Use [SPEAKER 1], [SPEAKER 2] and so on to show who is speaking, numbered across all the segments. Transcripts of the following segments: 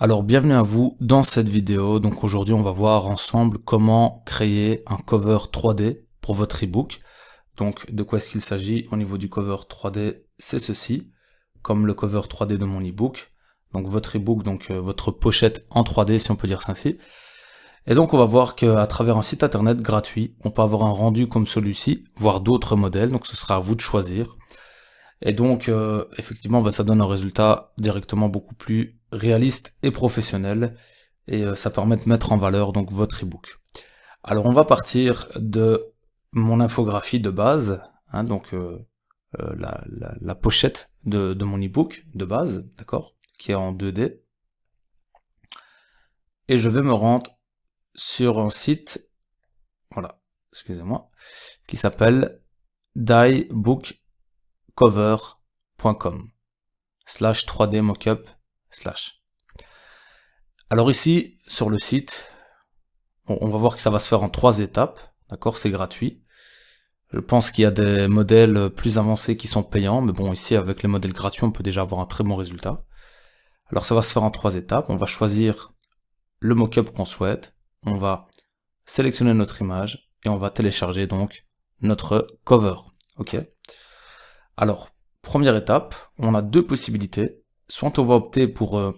[SPEAKER 1] Alors bienvenue à vous dans cette vidéo. Donc aujourd'hui on va voir ensemble comment créer un cover 3D pour votre ebook. Donc de quoi est-ce qu'il s'agit au niveau du cover 3D? C'est ceci, comme le cover 3D de mon ebook. Donc votre ebook, donc votre pochette en 3D si on peut dire ça ainsi. Et donc on va voir qu'à travers un site internet gratuit, on peut avoir un rendu comme celui-ci, voire d'autres modèles, donc ce sera à vous de choisir. Et donc, effectivement, ça donne un résultat directement beaucoup plus réaliste et professionnel, et ça permet de mettre en valeur donc votre ebook. Alors, on va partir de mon infographie de base, hein, donc la pochette de mon ebook de base, d'accord, qui est en 2D, et je vais me rendre sur un site, voilà, excusez-moi, qui s'appelle diebookcover.com /3D mockup /. Alors ici, sur le site, on va voir que ça va se faire en 3 étapes, d'accord, c'est gratuit. Je pense qu'il y a des modèles plus avancés qui sont payants, mais bon, ici, avec les modèles gratuits, on peut déjà avoir un très bon résultat. Alors ça va se faire en 3 étapes, on va choisir le mockup qu'on souhaite, on va sélectionner notre image, et on va télécharger donc notre cover, ok. Alors, première étape, on a 2 possibilités, soit on va opter pour un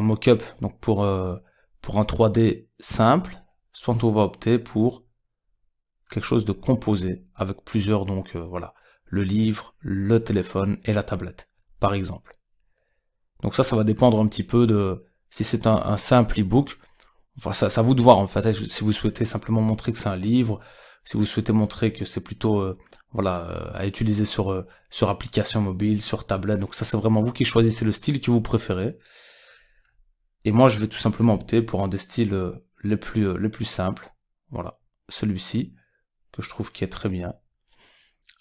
[SPEAKER 1] mock-up, donc pour un 3D simple, soit on va opter pour quelque chose de composé, avec plusieurs, donc voilà, le livre, le téléphone et la tablette, par exemple. Donc ça va dépendre un petit peu de, si c'est un simple e-book, enfin, c'est à vous de voir en fait, si vous souhaitez simplement montrer que c'est un livre, si vous souhaitez montrer que c'est plutôt à utiliser sur application mobile, sur tablette, donc ça c'est vraiment vous qui choisissez le style que vous préférez. Et moi je vais tout simplement opter pour un des styles les plus simples, voilà, celui-ci, que je trouve qui est très bien.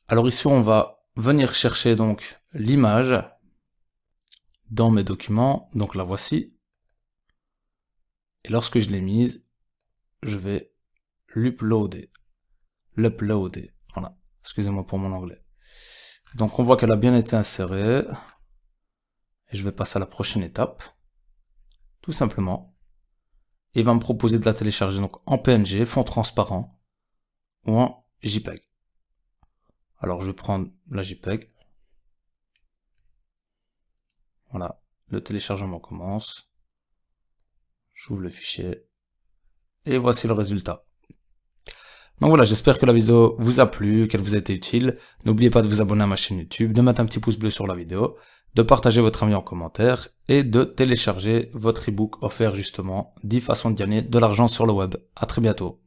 [SPEAKER 1] Alors ici on va venir chercher donc l'image dans mes documents, donc la voici, et lorsque je l'ai mise, je vais l'uploader, voilà, excusez-moi pour mon anglais. Donc on voit qu'elle a bien été insérée, et je vais passer à la prochaine étape, tout simplement. Et il va me proposer de la télécharger donc en PNG, fond transparent, ou en JPEG. Alors je vais prendre la JPEG, voilà, le téléchargement commence, j'ouvre le fichier, et voici le résultat. Donc voilà, j'espère que la vidéo vous a plu, qu'elle vous a été utile. N'oubliez pas de vous abonner à ma chaîne YouTube, de mettre un petit pouce bleu sur la vidéo, de partager votre avis en commentaire et de télécharger votre ebook offert justement 10 façons de gagner de l'argent sur le web. À très bientôt.